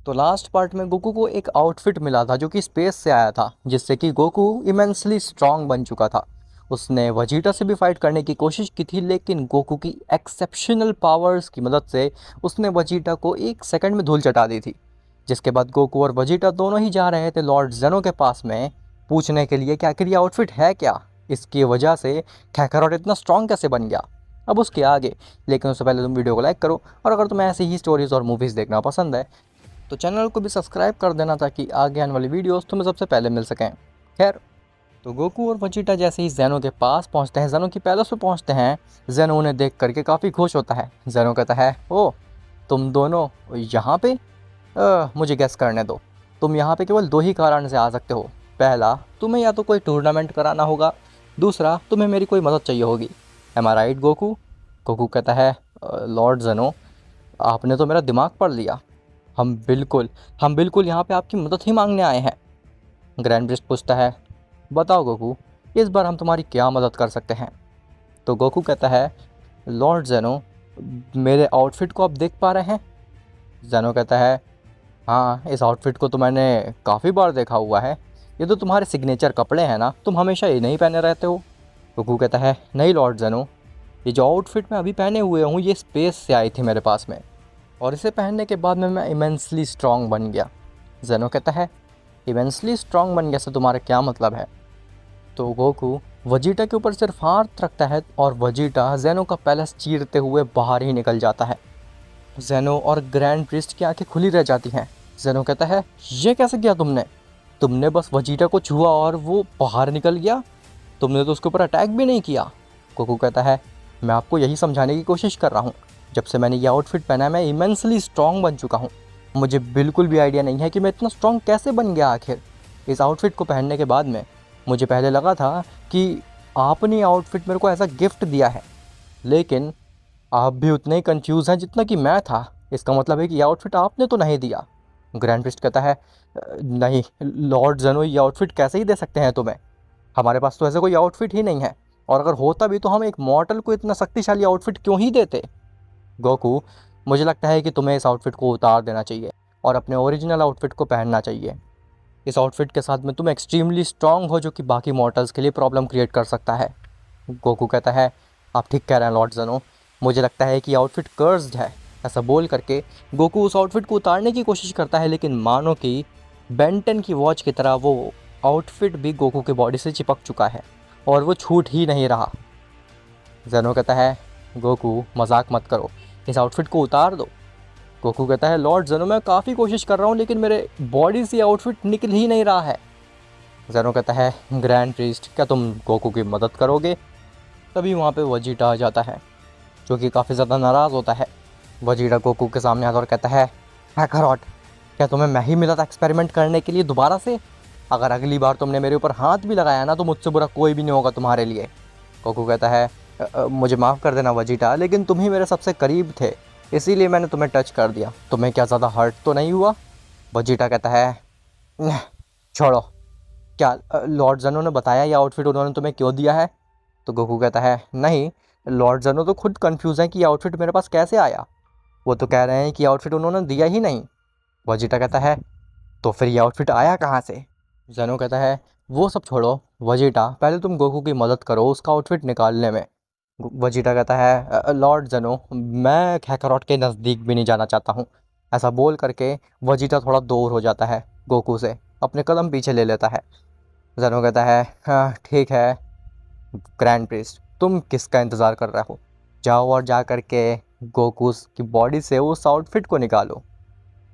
तो last part में Goku को एक आउटफिट मिला था जो कि स्पेस से आया था, जिससे कि गोकू इमेंसली स्ट्रांग बन चुका था। उसने वजीटा से भी फाइट करने की कोशिश की थी, लेकिन गोकू की एक्सेप्शनल पावर्स की मदद से उसने वजीटा को एक सेकंड में धूल चटा दी थी। जिसके बाद गोकू और वजीटा दोनों ही जा रहे थे लॉर्ड जेनो के पास में पूछने के लिए कि आखिर ये आउटफिट है क्या, इसकी वजह से कैकारॉट इतना स्ट्रांग कैसे बन गया। अब उसके आगे, लेकिन उससे पहले तुम वीडियो को लाइक करो, और अगर तुम्हें ऐसी ही स्टोरीज़ और मूवीज़ देखना पसंद है तो चैनल को भी सब्सक्राइब कर देना, ताकि आगे आने वाली वीडियोस तुम्हें सबसे पहले मिल सकें। खैर, तो गोकू और वजीटा जैसे ही जेनो के पास पहुंचते हैं, जेनो की पैलेस में पहुंचते हैं, जेनो उन्हें देख करके काफ़ी खुश होता है। जेनो कहता है, ओ तुम दोनों यहाँ पे? मुझे गेस करने दो। तुम यहाँ पे केवल दो ही कारण से आ सकते हो। पहला, तुम्हें या तो कोई टूर्नामेंट कराना होगा, दूसरा तुम्हें मेरी कोई मदद चाहिए होगी। एम आई राइट गोकू? गोकू कहता है, लॉर्ड जेनो, आपने तो मेरा दिमाग पढ़ लिया। हम बिल्कुल यहाँ पे आपकी मदद ही मांगने आए हैं। ग्रैंड प्रिस्ट पूछता है, बताओ गोकू, इस बार हम तुम्हारी क्या मदद कर सकते हैं? तो गोकू कहता है, लॉर्ड जेनो, मेरे आउटफिट को आप देख पा रहे हैं? जेनो कहता है, हाँ, इस आउटफिट को तो मैंने काफ़ी बार देखा हुआ है। ये तो तुम्हारे सिग्नेचर कपड़े हैं ना, तुम हमेशा ये नहीं पहने रहते हो। गोकू कहता है, नहीं लॉर्ड जेनो, ये जो आउटफिट मैं अभी पहने हुए हूँ ये स्पेस से आई थी मेरे पास में, और इसे पहनने के बाद में मैं इमेंसली स्ट्रांग बन गया। जेनो कहता है, इमेंसली स्ट्रांग बन गया से तुम्हारा क्या मतलब है? तो गोकू वजीटा के ऊपर सिर्फ हाथ रखता है और वजीटा जेनो का पैलेस चीरते हुए बाहर ही निकल जाता है। जेनो और ग्रैंड प्रिस्ट की आंखें खुली रह जाती हैं। जेनो कहता है, ये कैसे किया तुमने? तुमने बस वजीटा को छुआ और वो बाहर निकल गया? तुमने तो उसके ऊपर अटैक भी नहीं किया। गोकू कहता है, मैं आपको यही समझाने की कोशिश कर रहा हूँ। जब से मैंने ये आउटफिट पहना है मैं इमेंसली स्ट्रांग बन चुका हूँ। मुझे बिल्कुल भी आइडिया नहीं है कि मैं इतना स्ट्रांग कैसे बन गया आखिर। इस आउटफिट को पहनने के बाद में मुझे पहले लगा था कि आपने आउटफिट मेरे को ऐसा गिफ्ट दिया है, लेकिन आप भी उतने ही कंफ्यूज हैं जितना कि मैं था। इसका मतलब है कि ये आउटफिट आपने तो नहीं दिया। ग्रैंड प्रिस्ट कहता है, नहीं लॉर्ड जेनो, ये आउटफिट कैसे ही दे सकते हैं तुम्हें? हमारे पास तो ऐसा कोई आउटफिट ही नहीं है, और अगर होता भी तो हम एक मॉर्टल को इतना शक्तिशाली आउटफिट क्यों ही देते? गोकू, मुझे लगता है कि तुम्हें इस आउटफिट को उतार देना चाहिए और अपने ओरिजिनल आउटफिट को पहनना चाहिए। इस आउटफिट के साथ में तुम एक्सट्रीमली स्ट्रांग हो, जो कि बाकी मॉर्टल्स के लिए प्रॉब्लम क्रिएट कर सकता है। गोकू कहता है, आप ठीक कह रहे हैं लॉर्ड जेनो, मुझे लगता है कि आउटफिट कर्स्ड है। ऐसा बोल करके गोकू उस आउटफिट को उतारने की कोशिश करता है, लेकिन मानो कि बेंटन की वॉच की तरह वो आउटफिट भी गोकू के बॉडी से चिपक चुका है और वो छूट ही नहीं रहा। जेनो कहता है, गोकू मजाक मत करो, इस आउटफिट को उतार दो। गोकू कहता है, लॉर्ड जेनो, मैं काफ़ी कोशिश कर रहा हूँ लेकिन मेरे बॉडी से आउटफिट निकल ही नहीं रहा है। जेनो कहता है, ग्रैंड प्रीस्ट, क्या तुम गोकू की मदद करोगे? तभी वहाँ पे वजीटा आ जाता है, जो कि काफ़ी ज़्यादा नाराज़ होता है। वजीटा गोकू के सामने आता और कहता है, कैकारॉट, क्या तुम्हें मैं ही मिला था एक्सपेरिमेंट करने के लिए दोबारा से? अगर अगली बार तुमने मेरे ऊपर हाथ भी लगाया ना तो मुझसे बुरा कोई भी नहीं होगा तुम्हारे लिए। गोकू कहता है, मुझे माफ़ कर देना वजीटा, लेकिन तुम ही मेरे सबसे करीब थे, इसीलिए मैंने तुम्हें टच कर दिया। तुम्हें क्या ज़्यादा हर्ट तो नहीं हुआ? वजीटा कहता है, "नहीं, छोड़ो, क्या लॉर्ड जेनो ने बताया ये आउटफिट उन्होंने तुम्हें क्यों दिया है?" तो गोकू कहता है, नहीं, लॉर्ड जेनो तो खुद कंफ्यूज है कि ये आउटफिट मेरे पास कैसे आया। वो तो कह रहे हैं कि आउटफिट उन्होंने दिया ही नहीं। वजीटा कहता है, तो फिर ये आउटफिट आया कहाँ से? जेनो कहता है, वो सब छोड़ो वजीटा, पहले तुम गोकू की मदद करो उसका आउटफिट निकालने में। वजीटा कहता है, लॉर्ड जेनो, मैं कैकारॉट के नज़दीक भी नहीं जाना चाहता हूँ। ऐसा बोल करके वजीटा थोड़ा दूर हो जाता है गोकू से, अपने कदम पीछे ले लेता है। जेनो कहता है, हाँ ठीक है ग्रैंड प्रीस्ट, तुम किसका इंतज़ार कर रहे हो? जाओ और जा कर के गोकू की बॉडी से उस आउटफिट को निकालो।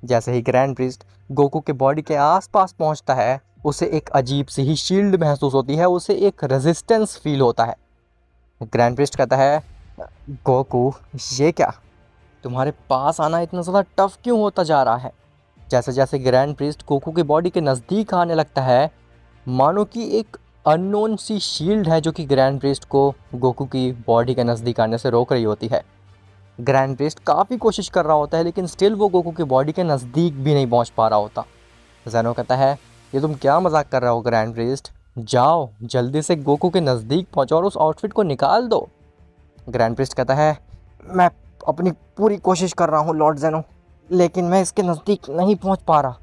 जैसे ही ग्रैंड प्रीस्ट गोकू के बॉडी के आसपास पहुंचता है, उसे एक अजीब सी ही शील्ड महसूस होती है, उसे एक रेजिस्टेंस फील होता है। ग्रैंड प्रीस्ट कहता है, गोकू, ये क्या, तुम्हारे पास आना इतना ज़्यादा टफ क्यों होता जा रहा है? जैसे जैसे ग्रैंड प्रीस्ट गोकू की बॉडी के नज़दीक आने लगता है, मानो कि एक अननोन सी शील्ड है जो कि ग्रैंड प्रीस्ट को गोकू की बॉडी के नज़दीक आने से रोक रही होती है। ग्रैंड प्रीस्ट काफ़ी कोशिश कर रहा होता है, लेकिन स्टिल वो गोकू की बॉडी के नज़दीक भी नहीं पहुंच पा रहा होता। जेनो कहता है, ये तुम क्या मजाक कर रहे हो ग्रैंड प्रीस्ट, जाओ जल्दी से गोकू के नज़दीक पहुंचो और उस आउटफिट को निकाल दो। ग्रैंड प्रीस्ट कहता है, मैं अपनी पूरी कोशिश कर रहा हूँ लॉर्ड जेनो, लेकिन मैं इसके नज़दीक नहीं पहुंच पा रहा।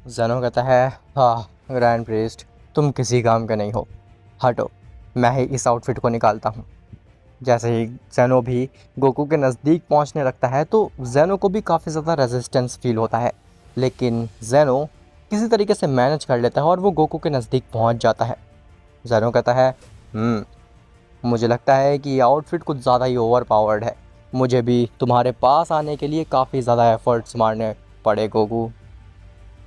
जेनो कहता है, हाँ ग्रैंड प्रीस्ट, तुम किसी काम के नहीं हो, हटो, मैं ही इस आउटफिट को निकालता हूँ। जैसे ही जेनो भी गोकू के नज़दीक पहुंचने लगता है तो जेनो को भी काफ़ी ज़्यादा रेजिस्टेंस फील होता है, लेकिन जेनो किसी तरीके से मैनेज कर लेता है और वो गोकू के नज़दीक पहुंच जाता है। जेनो कहता है, मुझे लगता है कि ये आउटफिट कुछ ज़्यादा ही ओवर पावर्ड है, मुझे भी तुम्हारे पास आने के लिए काफ़ी ज़्यादा एफर्ट्स मारने पड़े गोकू।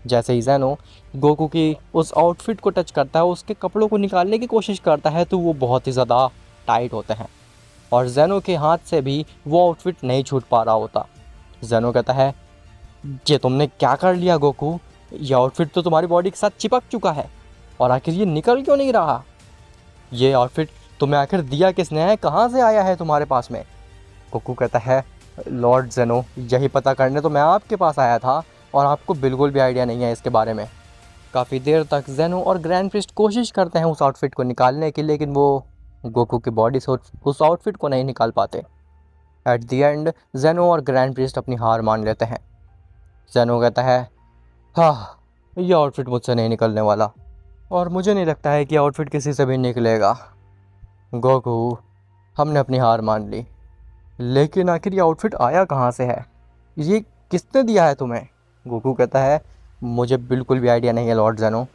जैसे ही जेनो गोकू की उस आउटफिट को टच करता है, उसके कपड़ों को निकालने की कोशिश करता है तो वो बहुत ही ज़्यादा टाइट होते हैं और जेनो के हाथ से भी वो आउटफिट नहीं छूट पा रहा होता। जेनो कहता है, ये तुमने क्या कर लिया गोकू, ये आउटफिट तो तुम्हारी बॉडी के साथ चिपक चुका है और आखिर ये निकल क्यों नहीं रहा। ये आउटफिट तुम्हें आखिर दिया किसने है, कहाँ से आया है तुम्हारे पास में। गोकू कहता है, लॉर्ड जेनो, यही पता करने तो मैं आपके पास आया था और आपको बिल्कुल भी आइडिया नहीं है इसके बारे में। काफ़ी देर तक जेनो और ग्रैंड प्रिस्ट कोशिश करते हैं उस आउटफिट को निकालने की, लेकिन वो गोकू की बॉडी से उस आउटफिट को नहीं निकाल पाते। एट द एंड जेनो और ग्रैंड प्रिस्ट अपनी हार मान लेते हैं। जेनो कहता है, हाँ ये आउटफिट मुझसे नहीं निकलने वाला और मुझे नहीं लगता है कि आउटफिट किसी से भी निकलेगा। गोकू, हमने अपनी हार मान ली, लेकिन आखिर ये आउटफिट आया कहाँ से है, ये किसने दिया है तुम्हें। गोकू कहता है, मुझे बिल्कुल भी आइडिया नहीं है लॉर्ड जेनो,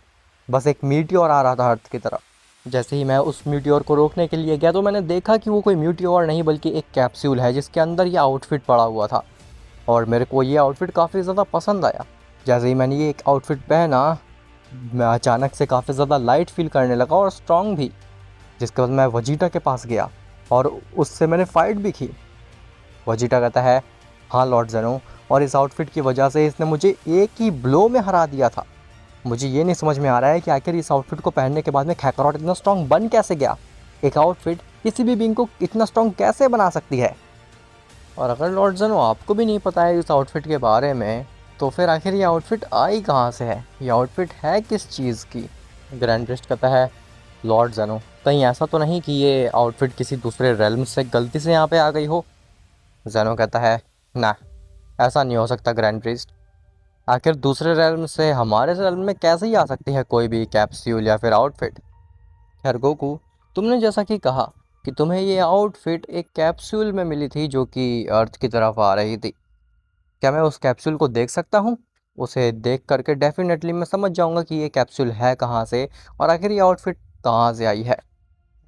बस एक मीटियोर आ रहा था अर्थ की तरफ। जैसे ही मैं उस मीटियोर को रोकने के लिए गया तो मैंने देखा कि वो कोई मीटियोर नहीं बल्कि एक कैप्सूल है जिसके अंदर ये आउटफिट पड़ा हुआ था और मेरे को ये आउटफिट काफ़ी ज़्यादा पसंद आया। जैसे ही मैंने ये एक आउटफिट पहना, मैं अचानक से काफ़ी ज़्यादा लाइट फील करने लगा और स्ट्रॉन्ग भी, जिसके बाद मैं वजीटा के पास गया और उससे मैंने फ़ाइट भी की। वजीटा कहता है, हाँ लॉर्ड जेनो, और इस आउटफिट की वजह से इसने मुझे एक ही ब्लो में हरा दिया था। मुझे ये नहीं समझ में आ रहा है कि आखिर इस आउटफिट को पहनने के बाद में कैकारोट इतना स्ट्रॉन्ग बन कैसे गया। एक आउटफिट किसी भी बीइंग को इतना स्ट्रॉन्ग कैसे बना सकती है। और अगर लॉर्ड जेनो आपको भी नहीं पता है इस आउटफिट के बारे में, तो फिर आखिर ये आउटफिट आई कहाँ से है, ये आउटफिट है किस चीज़ की। ग्रैंड प्रिस्ट कहता है, लॉर्ड जेनो, कहीं ऐसा तो नहीं कि ये आउटफिट किसी दूसरे रेल्म से गलती से यहाँ पे आ गई हो। जेनो कहता है, ना, ऐसा नहीं हो सकता ग्रैंड प्रिस्ट, आखिर दूसरे रेल्म से हमारे रेल्म में कैसे ही आ सकती है कोई भी कैप्सूल या फिर आउटफिट। खैर गोकू, तुमने जैसा कि कहा कि तुम्हें ये आउटफिट एक कैप्सूल में मिली थी जो कि अर्थ की तरफ आ रही थी, क्या मैं उस कैप्सूल को देख सकता हूँ। उसे देख करके डेफिनेटली मैं समझ जाऊँगा कि ये कैप्सूल है कहाँ से और आखिर ये आउटफिट कहाँ से आई है।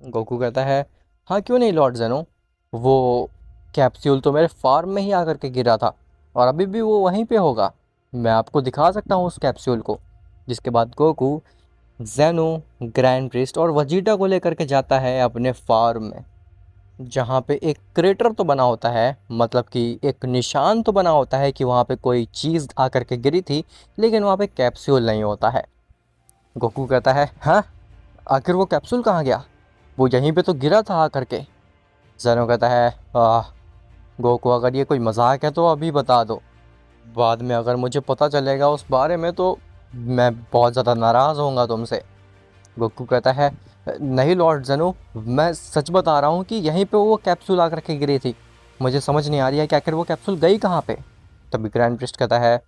गोकू कहता है, हाँ क्यों नहीं लॉर्ड जेनो, वो कैप्सूल तो मेरे फार्म में ही आकर के गिरा था और अभी भी वो वहीं पे होगा, मैं आपको दिखा सकता हूँ उस कैप्सूल को। जिसके बाद गोकू जेनो, ग्रैंड प्रिस्ट और वजीटा को लेकर के जाता है अपने फार्म में, जहाँ पे एक क्रेटर तो बना होता है, मतलब कि एक निशान तो बना होता है कि वहाँ पे कोई चीज़ आकर के गिरी थी, लेकिन वहाँ पे कैप्सूल नहीं होता है। गोकू कहता है, हाँ आखिर वो कैप्सूल कहाँ गया, वो यहीं पे तो गिरा था आकर के। जेनो कहता है, गोकू अगर ये कोई मजाक है तो अभी बता दो, बाद में अगर मुझे पता चलेगा उस बारे में तो मैं बहुत ज़्यादा नाराज़ होऊंगा तुमसे। गोकू कहता है, नहीं लॉर्ड जेनो, मैं सच बता रहा हूँ कि यहीं पे वो कैप्सूल आकर के गिरी थी, मुझे समझ नहीं आ रही है कि आखिर वो कैप्सूल गई कहाँ पे। तभी ग्रैंड प्रिस्ट कहता है,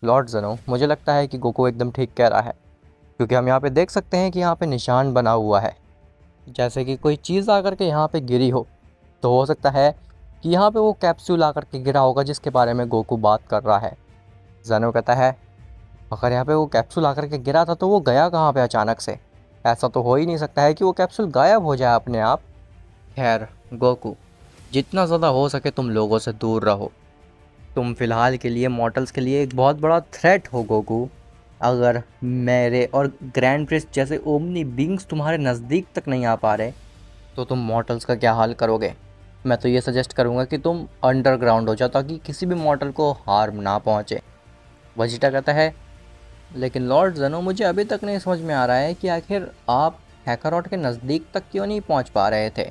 लॉर्ड जेनो, मुझे लगता है कि गोकू एकदम ठीक कह रहा है, क्योंकि हम यहाँ पे देख सकते हैं कि यहाँ पे निशान बना हुआ है, जैसे कि कोई चीज़ आकर के यहाँ पे गिरी हो। तो हो सकता है कि यहाँ पे वो कैप्सूल आकर के गिरा होगा जिसके बारे में गोकू बात कर रहा है। जेनो कहता है, अगर यहाँ पे वो कैप्सूल आकर के गिरा था तो वो गया कहाँ पे अचानक से, ऐसा तो हो ही नहीं सकता है कि वो कैप्सूल गायब हो जाए अपने आप। खैर गोकू, जितना ज़्यादा हो सके तुम लोगों से दूर रहो, तुम फ़िलहाल के लिए मॉर्टल्स के लिए एक बहुत बड़ा थ्रेट हो गोकू। अगर मेरे और ग्रैंड प्रिस्ट जैसे ओमनी बींग्स तुम्हारे नज़दीक तक नहीं आ पा रहे तो तुम मॉर्टल्स का क्या हाल करोगे। मैं तो ये सजेस्ट करूँगा कि तुम अंडरग्राउंड हो जाओ ताकि किसी भी मॉर्टल को हार्म ना पहुँचे। वजीटा कहता है, लेकिन लॉर्ड जेनो, मुझे अभी तक नहीं समझ में आ रहा है कि आखिर आप कैकारोट के नज़दीक तक क्यों नहीं पहुंच पा रहे थे।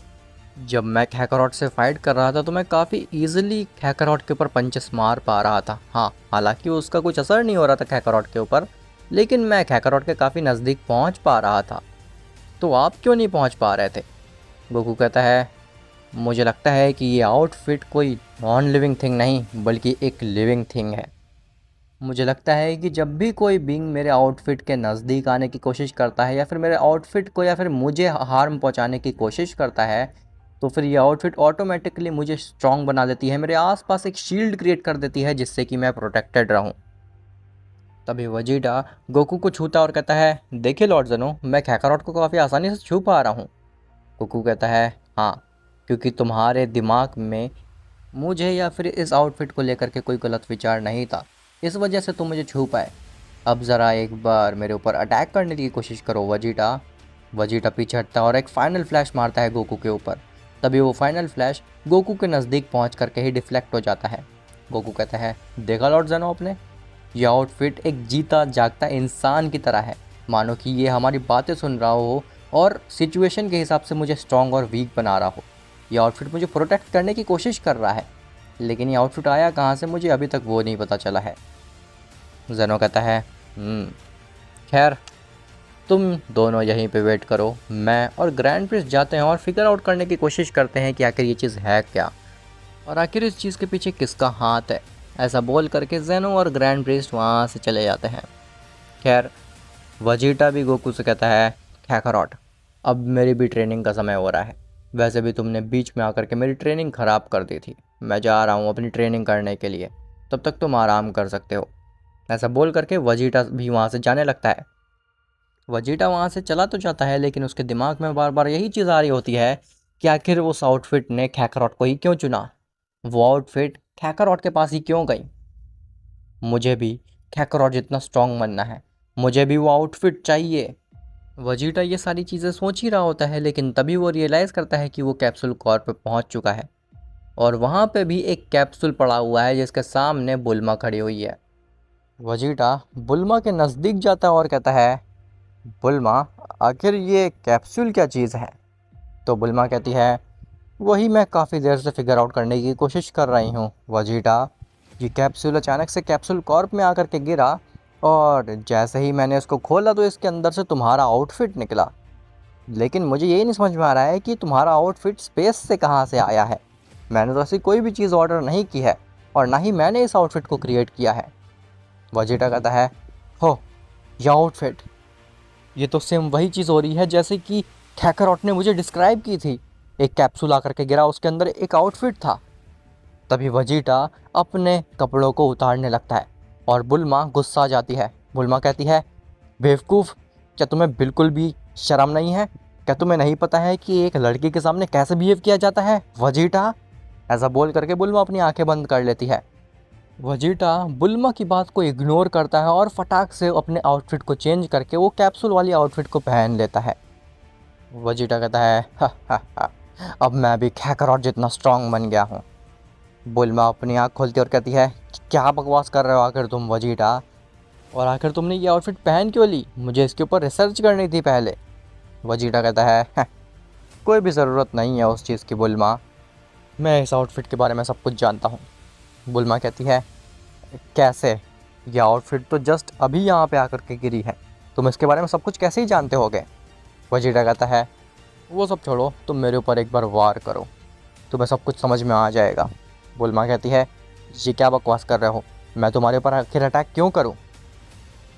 जब मैं कैकारोट से फाइट कर रहा था तो मैं काफ़ी इजीली कैकारोट के ऊपर पंचेस मार पा रहा था। हाँ, हालांकि उसका कुछ असर नहीं हो रहा था कैकारोट के ऊपर, लेकिन मैं कैकारोट के काफ़ी नज़दीक पहुंच पा रहा था, तो आप क्यों नहीं पहुंच पा रहे थे। गोकू कहता है, मुझे लगता है कि ये आउटफिट कोई नॉन लिविंग थिंग नहीं बल्कि एक लिविंग थिंग है, मुझे लगता है कि जब भी कोई बीइंग मेरे आउटफिट के नज़दीक आने की कोशिश करता है या फिर मेरे आउटफिट को या फिर मुझे हार्म पहुंचाने की कोशिश करता है, तो फिर ये आउटफिट ऑटोमेटिकली मुझे स्ट्रॉन्ग बना देती है, मेरे आसपास एक शील्ड क्रिएट कर देती है जिससे कि मैं प्रोटेक्टेड रहूं। तभी वजीटा गोकू को छूता और कहता है, देखिए लॉर्ड ज़ेनो, मैं कैकारोट को काफ़ी आसानी से छू पा रहा हूँ। गोकू कहता है, हाँ, क्योंकि तुम्हारे दिमाग में मुझे या फिर इस आउटफिट को लेकर के कोई गलत विचार नहीं था, इस वजह से तुम मुझे छू पाए। अब ज़रा एक बार मेरे ऊपर अटैक करने की कोशिश करो वजीटा। वजीटा पीछे हटता है और एक फाइनल फ्लैश मारता है गोकू के ऊपर। तभी वो फाइनल फ्लैश गोकू के नज़दीक पहुंच करके ही डिफ्लेक्ट हो जाता है। गोकू कहता है, देखा लॉर्ड ज़ेनो आपने, यह आउटफिट एक जीता जागता इंसान की तरह है, मानो कि ये हमारी बातें सुन रहा हो और सिचुएशन के हिसाब से मुझे स्ट्रॉन्ग और वीक बना रहा हो। ये आउटफिट मुझे प्रोटेक्ट करने की कोशिश कर रहा है, लेकिन ये आउटफिट आया कहाँ से मुझे अभी तक वो नहीं पता चला है। ज़ेनो कहता है, खैर, तुम दोनों यहीं पे वेट करो, मैं और ग्रैंड प्रिंस जाते हैं और फिगर आउट करने की कोशिश करते हैं कि आखिर ये चीज़ है क्या और आखिर इस चीज़ के पीछे किसका हाथ है। ऐसा बोल करके ज़ेनो और ग्रैंड प्रिस्ट वहाँ से चले जाते हैं। खैर, वजीटा भी गोकू से कहता है, कैकारोट, अब मेरी भी ट्रेनिंग का समय हो रहा है, वैसे भी तुमने बीच में आकर के मेरी ट्रेनिंग ख़राब कर दी थी, मैं जा रहा हूँ अपनी ट्रेनिंग करने के लिए, तब तक तुम आराम कर सकते हो। ऐसा बोल करके वजीटा भी वहाँ से जाने लगता है। वजीटा वहाँ से चला तो जाता है, लेकिन उसके दिमाग में बार बार यही चीज़ आ रही होती है कि आखिर उस आउटफिट ने कैकारोट को ही क्यों चुना, वो आउटफिट कैकारोट के पास ही क्यों गई। मुझे भी कैकारोट जितना स्ट्रांग बनना है, मुझे भी वो आउटफिट चाहिए। वजीटा ये सारी चीज़ें सोच ही रहा होता है, लेकिन तभी वो रियलाइज़ करता है कि वो कैप्सूल कॉर्प पे पहुंच चुका है और वहाँ पे भी एक कैप्सूल पड़ा हुआ है जिसके सामने बुल्मा खड़ी हुई है। वजीटा बुल्मा के नज़दीक जाता है और कहता है, बुल्मा, आखिर ये कैप्सूल क्या चीज़ है। तो बुल्मा कहती है, वही मैं काफ़ी देर से फिगर आउट करने की कोशिश कर रही हूँ वजीटा। ये कैप्सूल अचानक से कैप्सूल कॉर्प में आकर के गिरा और जैसे ही मैंने इसको खोला तो इसके अंदर से तुम्हारा आउटफिट निकला, लेकिन मुझे यही नहीं समझ में आ रहा है कि तुम्हारा आउटफिट स्पेस से कहाँ से आया है। मैंने तो ऐसी कोई भी चीज़ ऑर्डर नहीं की है और ना ही मैंने इस आउटफिट को क्रिएट किया है। वजीटा कहता है, हो, यह आउटफिट, ये तो सेम वही चीज़ हो रही है जैसे कि कैकारोट ने मुझे डिस्क्राइब की थी। एक कैप्सूल आकर के गिरा, उसके अंदर एक आउटफिट था। तभी वजीटा अपने कपड़ों को उतारने लगता है और बुल्मा गुस्सा आ जाती है। बुल्मा कहती है, बेवकूफ़, क्या तुम्हें बिल्कुल भी शर्म नहीं है? क्या तुम्हें नहीं पता है कि एक लड़की के सामने कैसे बिहेव किया जाता है वजीटा? ऐसा बोल करके बुल्मा अपनी आंखें बंद कर लेती है। वजीटा बुल्मा की बात को इग्नोर करता है और फटाक से अपने आउटफिट को चेंज करके वो कैप्सूल वाली आउटफिट को पहन लेता है। वजीटा कहता है, हा हा हा, अब मैं भी कैकारोट जितना स्ट्रांग बन गया हूँ। बुल्मा अपनी आँख खोलती और कहती है, क्या बकवास कर रहे हो आखिर तुम वजीटा, और आखिर तुमने ये आउटफिट पहन क्यों ली? मुझे इसके ऊपर रिसर्च करनी थी पहले। वजीटा कहता है, कोई भी ज़रूरत नहीं है उस चीज़ की बुल्मा, मैं इस आउटफिट के बारे में सब कुछ जानता हूँ। बुल्मा कहती है, कैसे? ये आउटफिट तो जस्ट अभी यहाँ पे आकर के गिरी है, तुम इसके बारे में सब कुछ कैसे ही जानते होगे? वजीटा कहता है, वो सब छोड़ो, तुम मेरे ऊपर एक बार वार करो, तुम्हें सब कुछ समझ में आ जाएगा। बुल्मा कहती है, ये क्या बकवास कर रहे हो, मैं तुम्हारे ऊपर आखिर अटैक क्यों करूँ?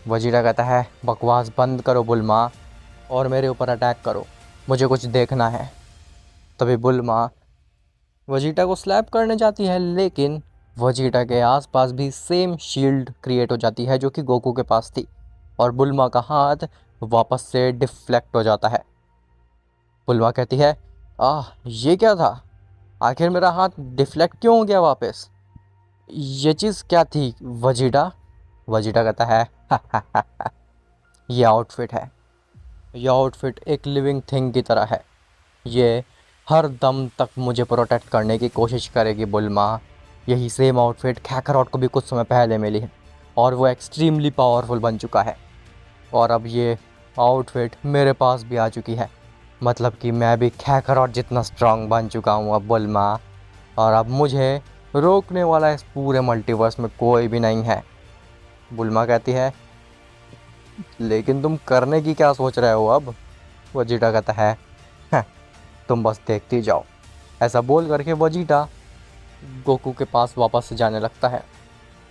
वजीरा कहता है, बकवास बंद करो बुल्मा और मेरे ऊपर अटैक करो, मुझे कुछ देखना है। तभी बुल्मा वजीटा को स्लैप करने जाती है, लेकिन वजीटा के आसपास भी सेम शील्ड क्रिएट हो जाती है जो कि गोकू के पास थी और बुल्मा का हाथ वापस से डिफ्लेक्ट हो जाता है। बुल्मा कहती है, ये क्या था, आखिर मेरा हाथ डिफ्लेक्ट क्यों हो गया वापस, ये चीज़ क्या थी वजीटा? वजीटा कहता है, हा हा हा हा, ये आउटफिट है, ये आउटफिट एक लिविंग थिंग की तरह है, ये हर दम तक मुझे प्रोटेक्ट करने की कोशिश करेगी बुल्मा। यही सेम आउटफिट कैकारोट को भी कुछ समय पहले मिली है और वो एक्सट्रीमली पावरफुल बन चुका है और अब ये आउटफिट मेरे पास भी आ चुकी है, मतलब कि मैं भी कैकारोट जितना स्ट्रांग बन चुका हूँ अब बुल्मा, और अब मुझे रोकने वाला इस पूरे मल्टीवर्स में कोई भी नहीं है। बुल्मा कहती है, लेकिन तुम करने की क्या सोच रहे हो अब? वजीटा कहता है, "हाँ, तुम बस देखती जाओ।" ऐसा बोल करके वजीटा गोकू के पास वापस से जाने लगता है।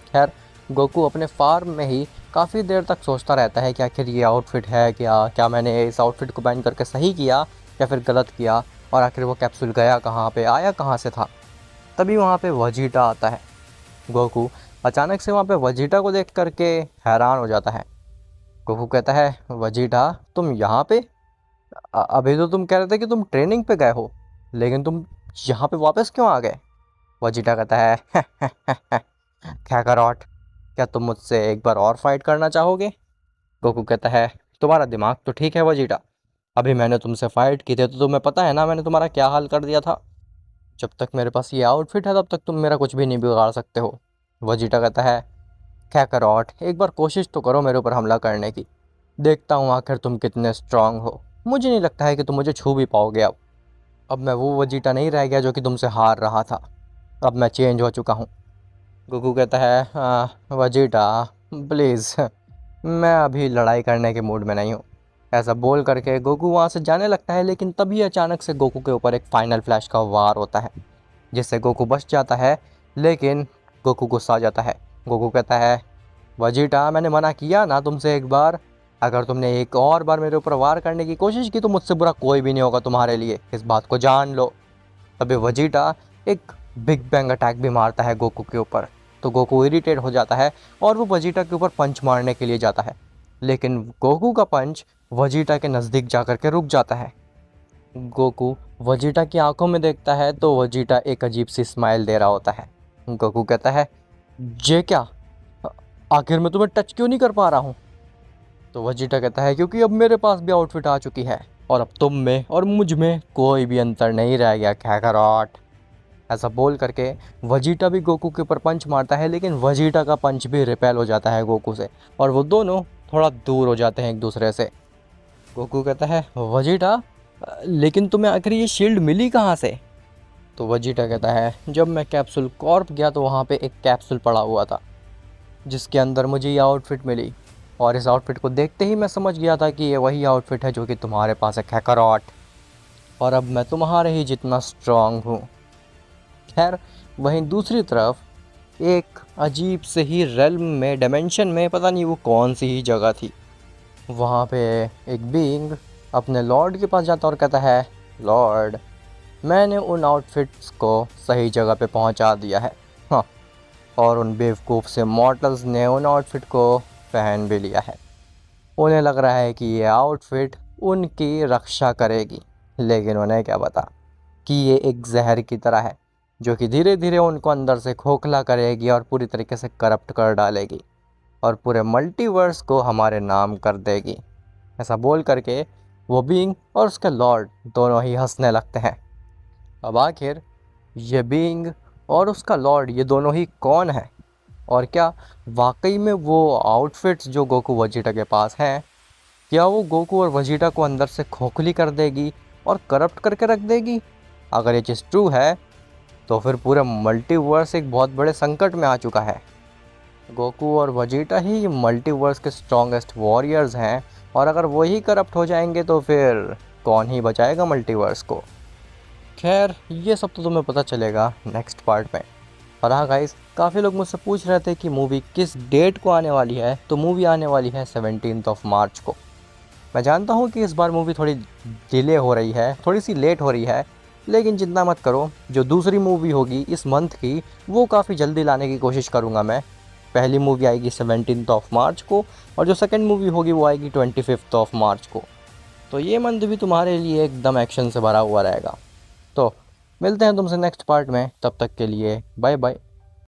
खैर, गोकू अपने फार्म में ही काफ़ी देर तक सोचता रहता है कि आखिर ये आउटफिट है क्या मैंने इस आउटफिट को पहन करके सही किया या फिर गलत किया, और आखिर वो कैप्सूल गया कहाँ पे, आया कहाँ से था। तभी वहाँ पे वजीटा आता है। गोकू अचानक से वहाँ पे वजीटा को देख करके हैरान हो जाता है। गोकू कहता है, वजीटा तुम यहाँ पे? अभी तो तुम कह रहे थे कि तुम ट्रेनिंग पे गए हो, लेकिन तुम यहाँ पे वापस क्यों आ गए? वजीटा कहता है, कैकारॉट, क्या तुम मुझसे एक बार और फाइट करना चाहोगे? गोकू कहता है, तुम्हारा दिमाग तो ठीक है वजीटा, अभी मैंने तुमसे फाइट की थी तो तुम्हें पता है ना मैंने तुम्हारा क्या हाल कर दिया था। जब तक मेरे पास ये आउटफिट है तब तक तुम मेरा कुछ भी नहीं बिगाड़ सकते हो। वजीटा कहता है, कैकारॉट एक बार कोशिश तो करो मेरे ऊपर हमला करने की, देखता हूँ आखिर तुम कितने स्ट्रांग हो। मुझे नहीं लगता है कि तुम मुझे छू भी पाओगे। अब मैं वो वजीटा नहीं रह गया जो कि तुमसे हार रहा था, अब मैं चेंज हो चुका हूँ। गोकू कहता है, वजीटा प्लीज़, मैं अभी लड़ाई करने के मूड में नहीं हूँ। ऐसा बोल करके गोकू वहाँ से जाने लगता है, लेकिन तभी अचानक से गोकू के ऊपर एक फाइनल फ्लैश का वार होता है जिससे गोकू बच जाता है, लेकिन गोकू गुस्सा आ जाता है। गोकू कहता है, वजीटा मैंने मना किया ना तुमसे एक बार, अगर तुमने एक और बार मेरे ऊपर वार करने की कोशिश की तो मुझसे बुरा कोई भी नहीं होगा तुम्हारे लिए, इस बात को जान लो। तभी वजीटा एक बिग बैंग अटैक भी मारता है गोकू के ऊपर। तो गोकू इरिटेट हो जाता है और वो वजीटा के ऊपर पंच मारने के लिए जाता है, लेकिन गोकू का पंच वजीटा के नज़दीक जाकर के रुक जाता है। गोकू वजीटा की आंखों में देखता है तो वजीटा एक अजीब सी स्माइल दे रहा होता है। गोकू कहता है, ये क्या, आखिर मैं तुम्हें टच क्यों नहीं कर पा रहा हूँ? तो वजीटा कहता है, क्योंकि अब मेरे पास भी आउटफिट आ चुकी है और अब तुम में और मुझ में कोई भी अंतर नहीं रह गया कैकारॉट। ऐसा बोल करके वजीटा भी गोकू के ऊपर पंच मारता है, लेकिन वजीटा का पंच भी रिपेल हो जाता है गोकू से और वो दोनों थोड़ा दूर हो जाते हैं एक दूसरे से। गोकू कहता है, वजीटा लेकिन तुम्हें आखिर ये शील्ड मिली कहाँ से? तो वजीटा कहता है, जब मैं कैप्सूल कॉर्प गया तो वहाँ पे एक कैप्सूल पड़ा हुआ था जिसके अंदर मुझे ये आउटफिट मिली, और इस आउटफिट को देखते ही मैं समझ गया था कि ये वही आउटफिट है जो कि तुम्हारे पास है कैकारॉट, और अब मैं तुम्हारे ही जितना स्ट्रांग हूँ। खैर वहीं दूसरी तरफ एक अजीब से ही रेल्म में, डायमेंशन में, पता नहीं वो कौन सी ही जगह थी, वहाँ पे एक बीइंग अपने लॉर्ड के पास जाता और कहता है, लॉर्ड मैंने उन आउटफिट्स को सही जगह पे पहुँचा दिया है, हाँ, और उन बेवकूफ़ से मॉर्टल्स ने उन आउटफिट को पहन भी लिया है। उन्हें लग रहा है कि ये आउटफिट उनकी रक्षा करेगी, लेकिन उन्हें क्या पता कि ये एक जहर की तरह है जो कि धीरे धीरे उनको अंदर से खोखला करेगी और पूरी तरीके से करप्ट कर डालेगी और पूरे मल्टीवर्स को हमारे नाम कर देगी। ऐसा बोल करके वो बीइंग और उसके लॉर्ड दोनों ही हंसने लगते हैं। अब आखिर ये बीइंग और उसका लॉर्ड ये दोनों ही कौन है, और क्या वाकई में वो आउटफिट्स जो गोकू वजीटा के पास हैं, क्या वो गोकू और वजीटा को अंदर से खोखली कर देगी और करप्ट करके रख देगी? अगर ये चीज़ ट्रू है तो फिर पूरा मल्टीवर्स एक बहुत बड़े संकट में आ चुका है। गोकू और वजीटा ही मल्टीवर्स के स्ट्रॉन्गेस्ट वॉरियर्स हैं, और अगर वही करप्ट हो जाएंगे तो फिर कौन ही बचाएगा मल्टीवर्स को। खैर ये सब तो तुम्हें पता चलेगा नेक्स्ट पार्ट में। और हाँ गाइस, काफ़ी लोग मुझसे पूछ रहे थे कि मूवी किस डेट को आने वाली है, तो मूवी आने वाली है 17 मार्च को। मैं जानता हूँ कि इस बार मूवी थोड़ी डिले हो रही है, थोड़ी सी लेट हो रही है, लेकिन चिंता मत करो, जो दूसरी मूवी होगी इस मंथ की वो काफ़ी जल्दी लाने की कोशिश करूँगा मैं। पहली मूवी आएगी 17 मार्च को, और जो सेकंड मूवी होगी वो आएगी 25 मार्च को। तो ये मंथ भी तुम्हारे लिए एकदम एक्शन से भरा हुआ रहेगा। तो मिलते हैं तुमसे नेक्स्ट पार्ट में, तब तक के लिए बाय बाय।